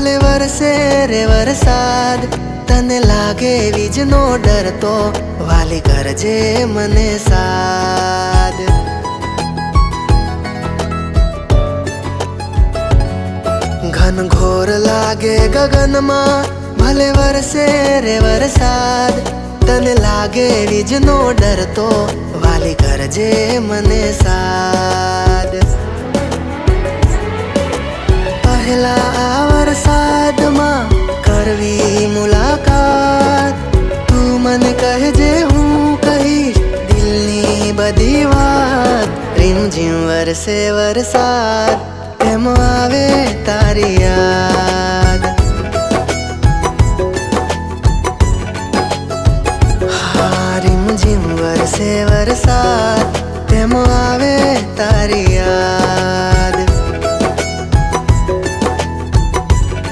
ભલે વરસે રે વરસાદ, તને લાગે વીજનો ડર તો વાલી કરજે મને સાદ. ઘનઘોર લાગે ગગનમાં, ભલે વરસે રે વરસાદ, તને લાગે વીજનો ડર તો વાલી કરજે મને સાદ. પહેલા આ વરસાદમાં કરવી મુલાકાત, તું મને કહેજે હું કહીશ દિલની બધી વાત. રીમઝીમ વરસે વરસાદ, તેમ આવે તારી યાદ.